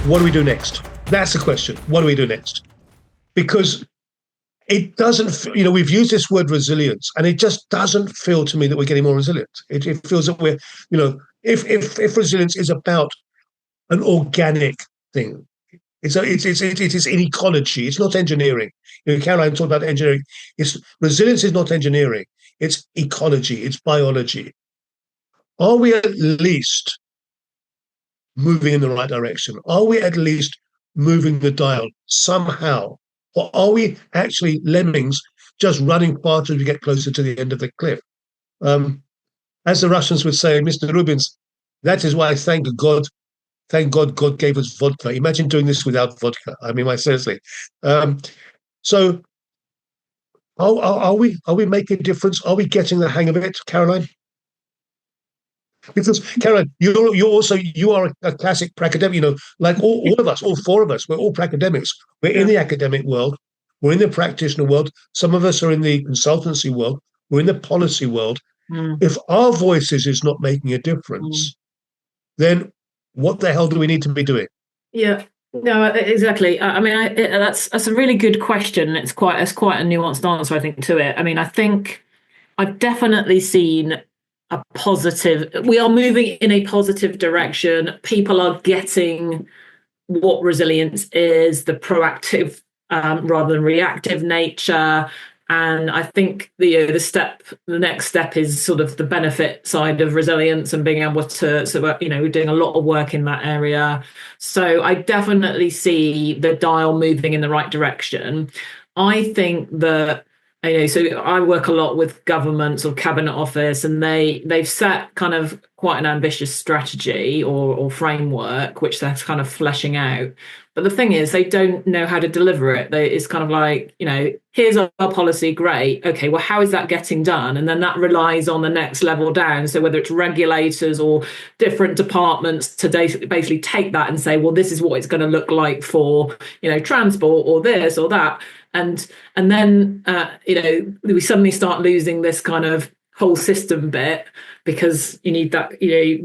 what do we do next? That's the question. What do we do next? Because it doesn't, we've used this word resilience, and it just doesn't feel to me that we're getting more resilient. It feels that we're, if resilience is about an organic thing, it is in ecology. It's not engineering. Caroline talked about engineering. Resilience is not engineering. It's ecology. It's biology. Are we at least moving in the right direction? Are we at least moving the dial somehow? Or are we actually lemmings just running faster as we get closer to the end of the cliff? As the Russians would say, Mr. Rubins, that is why thank God God gave us vodka. Imagine doing this without vodka. I mean, seriously. So are we making a difference? Are we getting the hang of it, Caroline? Because Caroline, you are a classic academic. Like all of us, all four of us, we're all academics. We're in the academic world. We're in the practitioner world. Some of us are in the consultancy world. We're in the policy world. If our voices is not making a difference, then what the hell do we need to be doing? Yeah, no, exactly. I mean, that's a really good question. It's quite a nuanced answer, I think, to it. I mean, I think I've definitely seen a positive. We are moving in a positive direction. People are getting what resilience is, the proactive rather than reactive nature. And I think the next step is sort of the benefit side of resilience and being able to, we're doing a lot of work in that area. So I definitely see the dial moving in the right direction. I think that, so I work a lot with governments or cabinet office, and they've set kind of quite an ambitious strategy or framework, which they're kind of fleshing out. But the thing is, they don't know how to deliver it. It's kind of like, here's our policy, great. Okay, well, how is that getting done? And then that relies on the next level down. So whether it's regulators or different departments to basically take that and say, well, this is what it's going to look like for, transport or this or that. And then, we suddenly start losing this kind of whole system bit, because you need that,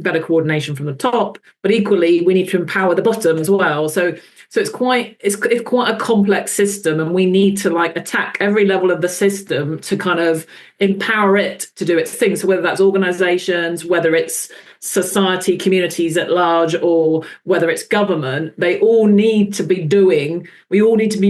better coordination from the top, but equally we need to empower the bottom as well. So it's quite a complex system, and we need to attack every level of the system to kind of empower it to do its thing. So whether that's organizations, whether it's society, communities at large, or whether it's government, we all need to be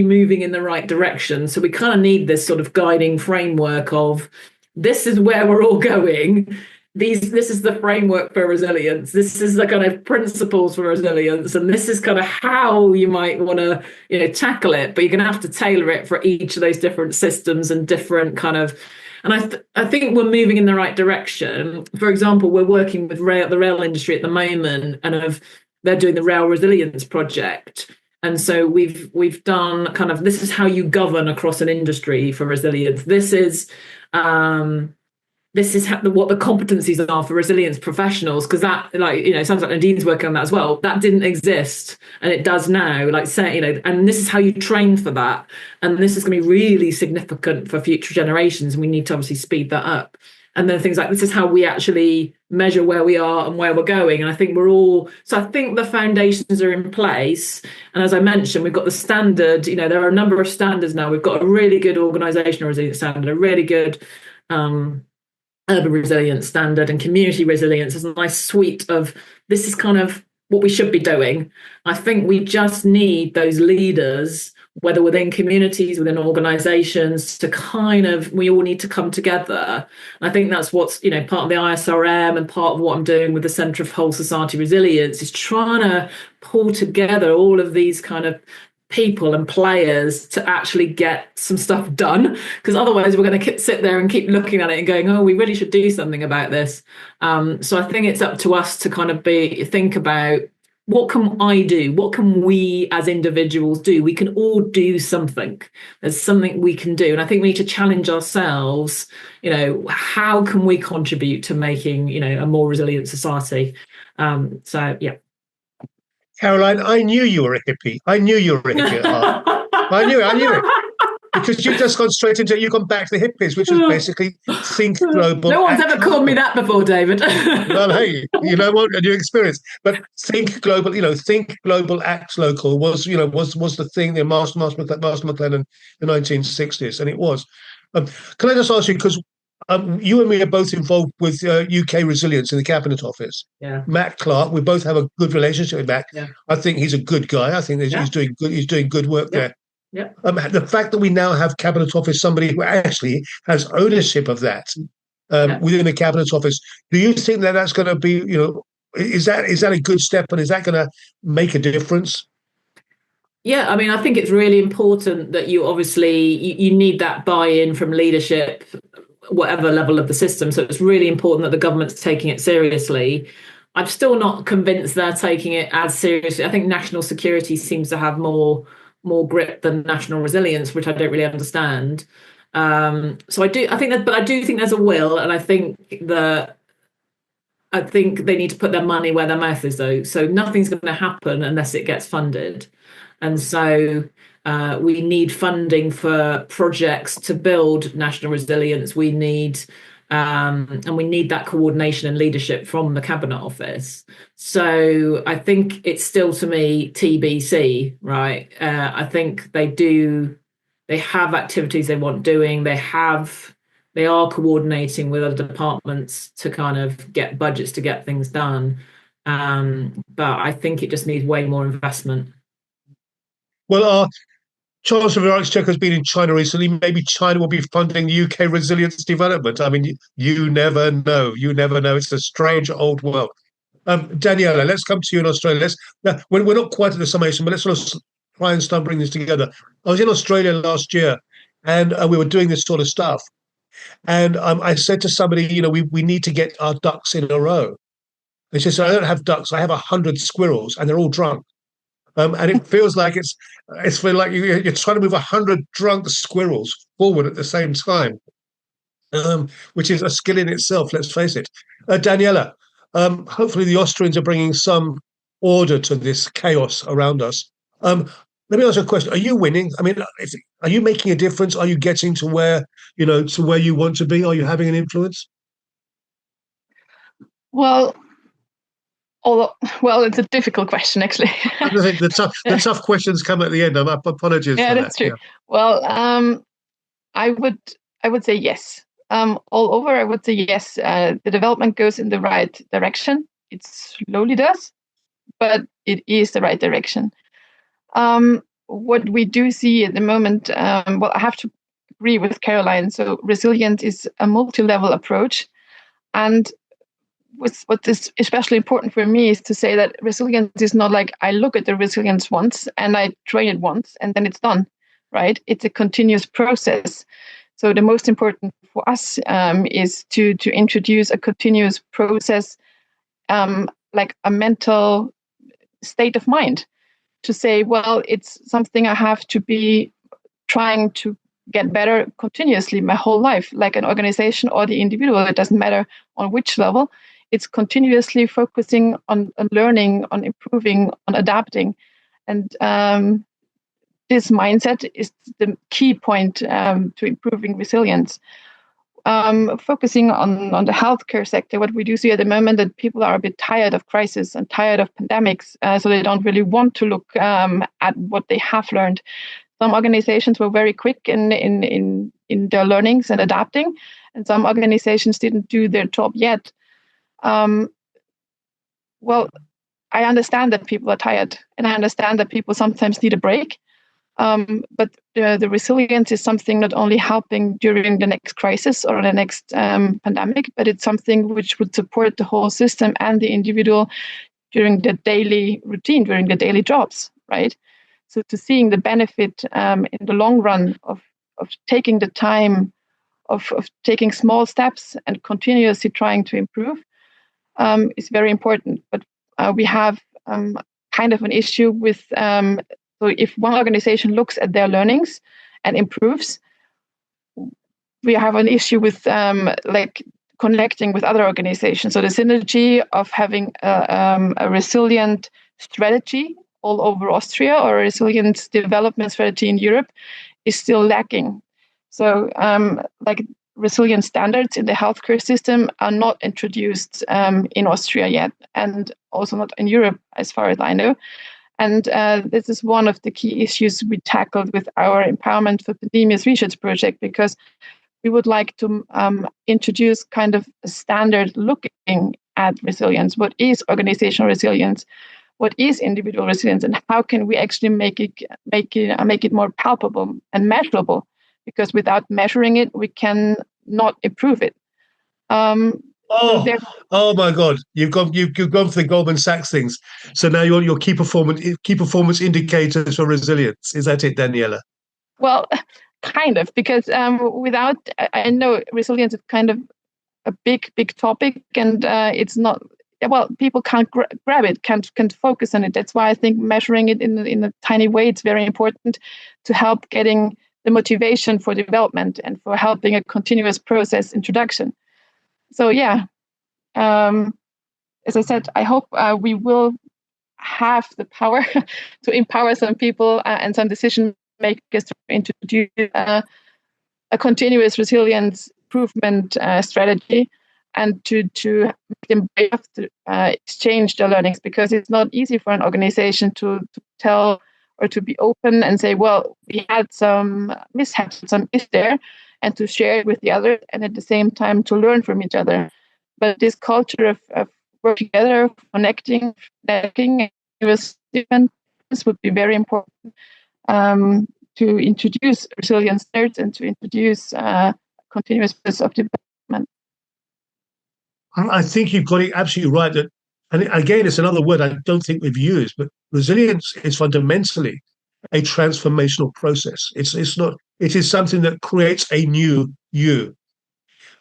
moving in the right direction. So we kind of need this sort of guiding framework of, this is where we're all going. This is the framework for resilience. This is the kind of principles for resilience, and this is kind of how you might want to, tackle it. But you're going to have to tailor it for each of those different systems and different kind of. And I think we're moving in the right direction. For example, we're working with the rail industry at the moment, and they're doing the rail resilience project. And so we've done kind of, this is how you govern across an industry for resilience. This is what the competencies are for resilience professionals, because that, sounds like Nadine's working on that as well. That didn't exist, and it does now. And this is how you train for that, and this is going to be really significant for future generations. And we need to obviously speed that up. And then things like, this is how we actually measure where we are and where we're going. And I think I think the foundations are in place. And as I mentioned, we've got the standard, there are a number of standards now. We've got a really good organizational resilience standard, a really good urban resilience standard, and community resilience. There's a nice suite of, this is kind of what we should be doing. I think we just need those leaders, whether within communities, within organizations, we all need to come together. And I think that's what's, part of the ISRM, and part of what I'm doing with the Centre of Whole Society Resilience is trying to pull together all of these kind of people and players to actually get some stuff done, because otherwise we're going to sit there and keep looking at it and going, oh, we really should do something about this. So I think it's up to us to kind of think about, what can I do? What can we as individuals do? We can all do something. There's something we can do. And I think we need to challenge ourselves, how can we contribute to making, a more resilient society? So, yeah. Caroline, I knew you were a hippie. I knew you were a hippie at heart. I knew it. because you've just gone straight into you've gone back to the hippies, which was basically think global. No one's ever called me that before, David. Well, hey, you know what? A new experience. But think global. Think global, act local was the thing. The Master McLennan in the 1960s, and it was. Can I just ask you because you and me are both involved with UK resilience in the Cabinet Office. Yeah. Matt Clark, we both have a good relationship with Matt. Yeah. I think he's a good guy. I think he's doing good. He's doing good work there. Yeah. The fact that we now have Cabinet Office somebody who actually has ownership of that within the Cabinet Office, do you think that that's going to be, is that a good step, and is that going to make a difference? Yeah, I mean, I think it's really important that you obviously you need that buy-in from leadership, whatever level of the system. So it's really important that the government's taking it seriously. I'm still not convinced they're taking it as seriously. I think national security seems to have more grip than national resilience, which I don't really understand. So I do think there's a will, and I think they need to put their money where their mouth is, though. So nothing's going to happen unless it gets funded. And so we need funding for projects to build national resilience. We need that coordination and leadership from the Cabinet Office. So I think it's still, to me, TBC, right? I think they have activities they want doing. They are coordinating with other departments to kind of get budgets to get things done. But I think it just needs way more investment. Well, Chancellor of the Exchequer has been in China recently. Maybe China will be funding UK resilience development. I mean, you never know. You never know. It's a strange old world. Daniela, let's come to you in Australia. We're not quite at the summation, but let's sort of try and start bringing this together. I was in Australia last year, and we were doing this sort of stuff. And I said to somebody, we need to get our ducks in a row. And she said, I don't have ducks. I have 100 squirrels, and they're all drunk. And it feels like it's feel like you're trying to move 100 drunk squirrels forward at the same time, which is a skill in itself. Let's face it. Daniela, hopefully the Austrians are bringing some order to this chaos around us. Let me ask you a question: are you winning? I mean, are you making a difference? Are you getting to where you want to be? Are you having an influence? Well, it's a difficult question, actually. the tough questions come at the end. Apologies. Yeah, that's true. Yeah. Well, I would say yes. All over, I would say yes. The development goes in the right direction. It slowly does, but it is the right direction. What we do see at the moment, I have to agree with Caroline. So resilience is a multi-level approach, and what is especially important for me is to say that resilience is not like I look at the resilience once and I train it once and then it's done, right? It's a continuous process. So the most important for us is to introduce a continuous process, like a mental state of mind, to say, well, it's something I have to be trying to get better continuously my whole life, like an organization or the individual. It doesn't matter on which level. It's continuously focusing on learning, on improving, on adapting. And this mindset is the key point to improving resilience. Focusing on the healthcare sector, what we do see at the moment that people are a bit tired of crisis and tired of pandemics, so they don't really want to look at what they have learned. Some organizations were very quick in their learnings and adapting, and some organizations didn't do their job yet. Well, I understand that people are tired, and I understand that people sometimes need a break. But the resilience is something not only helping during the next crisis or the next pandemic, but it's something which would support the whole system and the individual during the daily routine, during the daily jobs, right? So to seeing the benefit in the long run of taking the time, of taking small steps and continuously trying to improve is very important. But we have kind of an issue with, so if one organization looks at their learnings and improves, we have an issue with like connecting with other organizations. So the synergy of having a resilient strategy all over Austria or a resilient development strategy in Europe is still lacking. So like resilience standards in the healthcare system are not introduced in Austria yet, and also not in Europe, as far as I know. And this is one of the key issues we tackled with our Empowerment for Pandemics research project, because we would like to introduce kind of a standard looking at resilience. What is organizational resilience? What is individual resilience? And how can we actually make it more palpable and measurable? Because without measuring it, we can not improve it. Oh my God! You've gone for the Goldman Sachs things. So now you're your key performance indicators for resilience. Is that it, Daniela? Well, kind of, because without, I know resilience is kind of a big topic, and it's not. Well, people can't grab it, can't focus on it. That's why I think measuring it in a tiny way, it's very important to help getting the motivation for development and for helping a continuous process introduction. So yeah, as I said, I hope we will have the power to empower some people and some decision makers to introduce a continuous resilience improvement strategy, and to make them brave to exchange their learnings, because it's not easy for an organization to tell or to be open and say, well, we had some mishaps, some is there, and to share it with the others, and at the same time to learn from each other. But this culture of working together, connecting, networking, this would be very important to introduce resilience standards and to introduce continuous process of development. I think you've got it absolutely right. That, and again, it's another word I don't think we've used, but resilience is fundamentally a transformational process. It's not. It is something that creates a new you.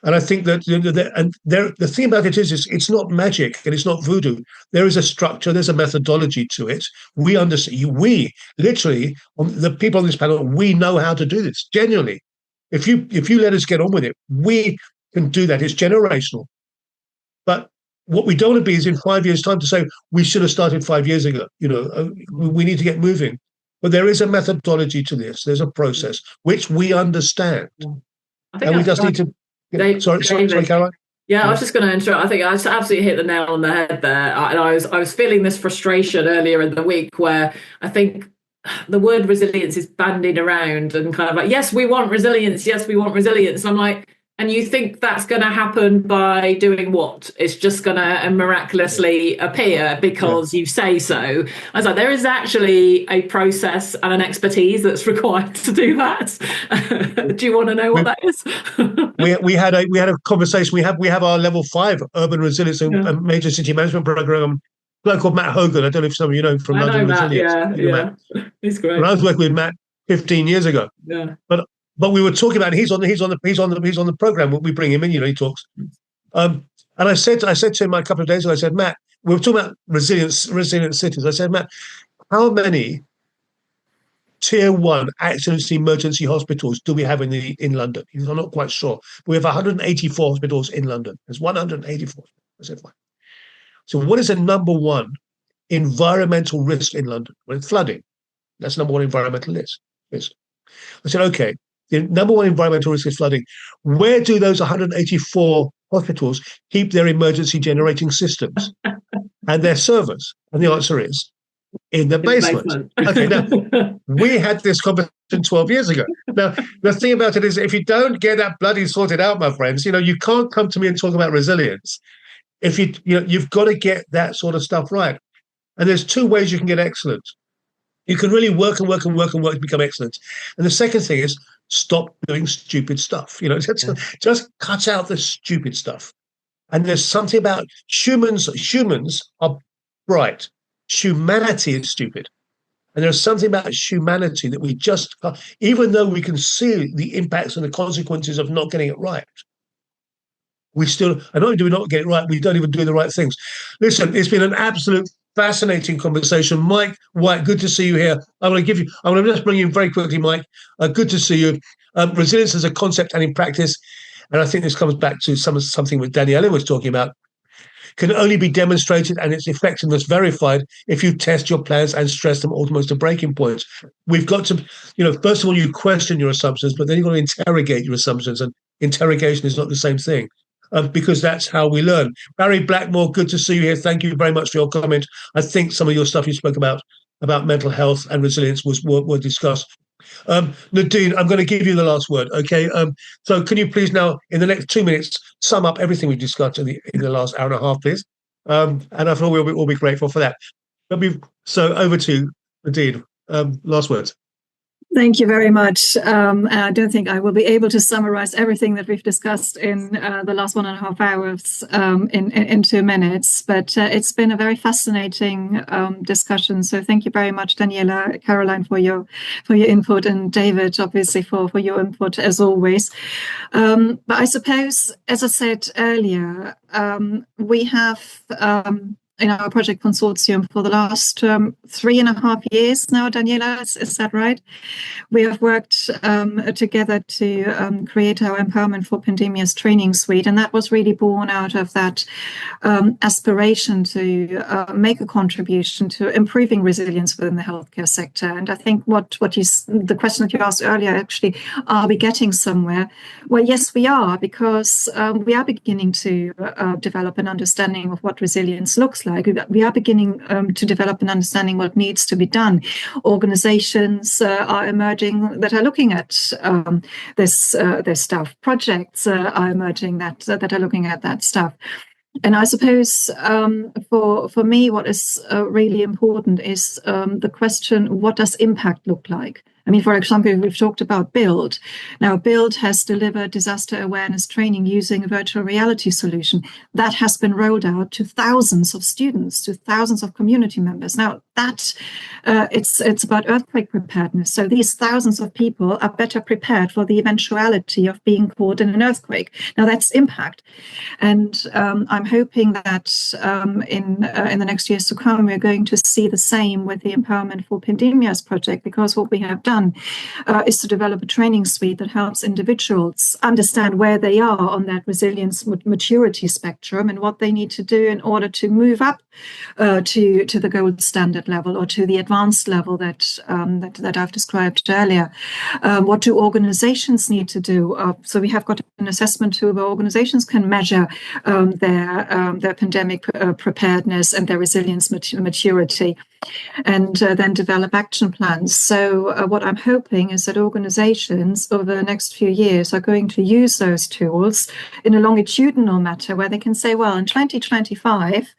And I think that the thing about it is it's not magic and it's not voodoo. There is a structure, there's a methodology to it. We understand. We literally, the people on this panel, we know how to do this. Genuinely, if you let us get on with it, we can do that. It's generational. But what we don't want to be is in 5 years' time to say we should have started 5 years ago. We need to get moving. But there is a methodology to this. There's a process which we understand, and we just need to. Sorry, Caroline. Yeah, I was just going to interrupt. I think I just absolutely hit the nail on the head there. I was feeling this frustration earlier in the week, where I think the word resilience is bandied around and kind of like, yes, we want resilience. Yes, we want resilience. And I'm like, and you think that's going to happen by doing what? It's just going to miraculously appear because you say so. I was like, there is actually a process and an expertise that's required to do that. Do you want to know what that is? we had a conversation. We have our level 5 urban resilience and major city management program. A guy called Matt Hogan. I don't know if some of you know him from London Resilience. Yeah. He's great. When I was working with Matt 15 years ago. Yeah. But we were talking about, he's on the program. We bring him in, he talks. And I said to him a couple of days ago, I said, Matt, we were talking about resilient cities. I said, Matt, how many tier 1 accident emergency hospitals do we have in London? He said, I'm not quite sure. We have 184 hospitals in London. There's 184. I said, fine. So what is the number 1 environmental risk in London? Well, it's flooding. That's number 1 environmental risk. I said, okay. The number 1 environmental risk is flooding. Where do those 184 hospitals keep their emergency generating systems and their servers? And the answer is in the basement. Okay, now we had this conversation 12 years ago. Now, the thing about it is, if you don't get that bloody sorted out, my friends, you can't come to me and talk about resilience. If you've got to get that sort of stuff right. And there's 2 ways you can get excellent. You can really work to become excellent. And the second thing is stop doing stupid stuff. Just cut out the stupid stuff. And there's something about humans are bright. Humanity is stupid. And there's something about humanity that we just, even though we can see the impacts and the consequences of not getting it right, we still, and not only do we not get it right, we don't even do the right things. Listen, it's been an absolute fascinating conversation. Mike White, good to see you here. I'm going to just bring you in very quickly, Mike. Good to see you. Resilience as a concept and in practice. And I think this comes back to something that Daniela was talking about. can only be demonstrated and its effectiveness verified if you test your plans and stress them almost to breaking points. We've got to, first of all, you question your assumptions, but then you've got to interrogate your assumptions, and interrogation is not the same thing. Because that's how we learn. Barry Blackmore, good to see you here. Thank you very much for your comment. I think some of your stuff you spoke about mental health and resilience were discussed. Nadine, I'm going to give you the last word, okay? So can you please now, in the next 2 minutes, sum up everything we've discussed in the last hour and a half, please? And I thought we'll be grateful for that. So over to you, Nadine. Last words. Thank you very much. I don't think I will be able to summarize everything that we've discussed in the last 1.5 hours in 2 minutes, but it's been a very fascinating discussion. So thank you very much, Daniela, Caroline, for your input, and David, obviously, for your input as always. But I suppose, as I said earlier, we have in our project consortium for the last 3.5 years now, Daniela, is that right? We have worked together to create our Empowerment for Pandemias training suite, and that was really born out of that aspiration to make a contribution to improving resilience within the healthcare sector. And I think the question that you asked earlier, actually, are we getting somewhere? Well, yes, we are, because we are beginning to develop an understanding of what resilience looks like. We are beginning to develop an understanding what needs to be done. Organizations are emerging that are looking at this stuff. Projects are emerging that are looking at that stuff. And I suppose for me, what is really important is the question, what does impact look like? I mean, for example, we've talked about BUILD. Now, BUILD has delivered disaster awareness training using a virtual reality solution that has been rolled out to thousands of students, to thousands of community members. Now, that it's about earthquake preparedness. So these thousands of people are better prepared for the eventuality of being caught in an earthquake. Now, that's impact. And I'm hoping that in the next years to come, we're going to see the same with the Empowerment for Pandemias project, because what we have done is to develop a training suite that helps individuals understand where they are on that resilience maturity spectrum and what they need to do in order to move up to the gold standard level or to the advanced level that I've described earlier. What do organizations need to do? So we have got an assessment tool where organizations can measure their pandemic preparedness and their resilience maturity, and then develop action plans. So what I'm hoping is that organizations over the next few years are going to use those tools in a longitudinal matter, where they can say, well, in 2025,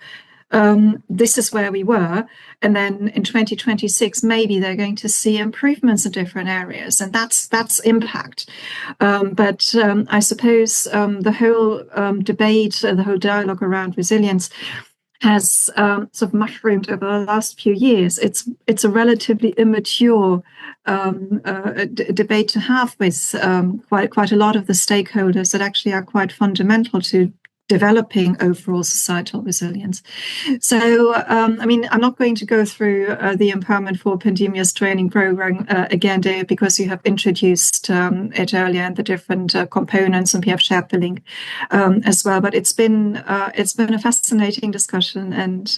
this is where we were, and then in 2026 maybe they're going to see improvements in different areas, and that's impact. But I suppose the whole debate, the whole dialogue around resilience has sort of mushroomed over the last few years. It's a relatively immature debate to have with quite a lot of the stakeholders that actually are quite fundamental to developing overall societal resilience. So, I mean, I'm not going to go through the Empowerment for Pandemias training program again, Dave, because you have introduced it earlier and the different components, and we have shared the link as well. But it's been a fascinating discussion, and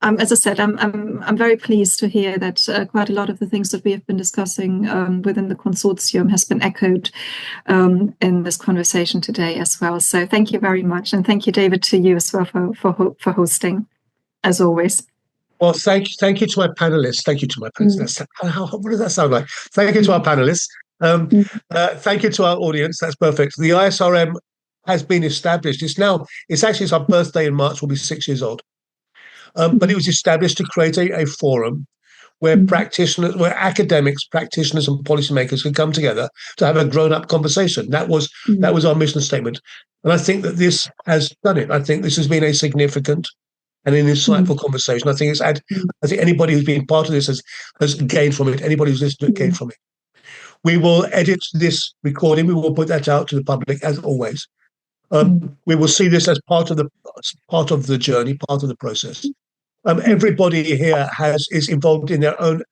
as I said, I'm very pleased to hear that quite a lot of the things that we have been discussing within the consortium has been echoed in this conversation today as well. So thank you very much, and thank you, David, to you as well for hosting, as always. Well, thank you to my panelists. Thank you to my panelists. What does that sound like? Thank you to our panelists. Thank you to our audience. That's perfect. The ISRM has been established. It's our birthday in March. We'll be 6 years old. But it was established to create a forum where academics, practitioners, and policymakers could come together to have a grown-up conversation. That was our mission statement, and I think that this has done it. I think this has been a significant and an insightful conversation. I think I think anybody who's been part of this has gained from it. Anybody who's listened to it gained from it. We will edit this recording. We will put that out to the public as always. We will see this as part of the journey, part of the process. Everybody here is involved in their own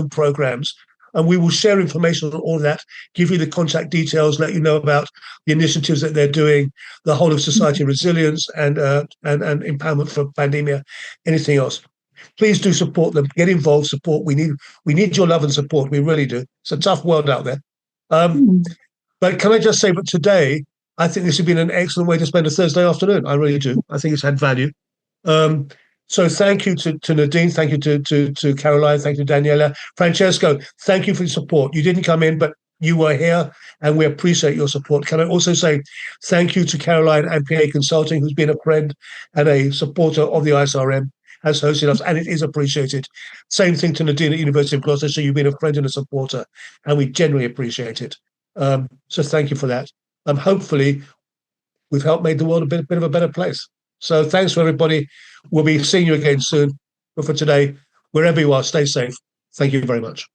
programs and we will share information on all of that, give you the contact details, let you know about the initiatives that they're doing, the whole of society resilience and empowerment for pandemia, anything else. Please do support them, get involved, support. We need your love and support. We really do. It's a tough world out there. But can I just say, but today, I think this has been an excellent way to spend a Thursday afternoon. I really do. I think it's had value. So thank you to Nadine, thank you to Caroline, thank you to Daniela. Francesco, thank you for your support. You didn't come in, but you were here, and we appreciate your support. Can I also say thank you to Caroline and PA Consulting, who's been a friend and a supporter of the ISRM, has hosted us, and it is appreciated. Same thing to Nadine at University of Gloucester. You've been a friend and a supporter, and we genuinely appreciate it. So thank you for that. Hopefully, we've helped make the world a bit of a better place. So thanks for everybody. We'll be seeing you again soon. But for today, wherever you are, stay safe. Thank you very much.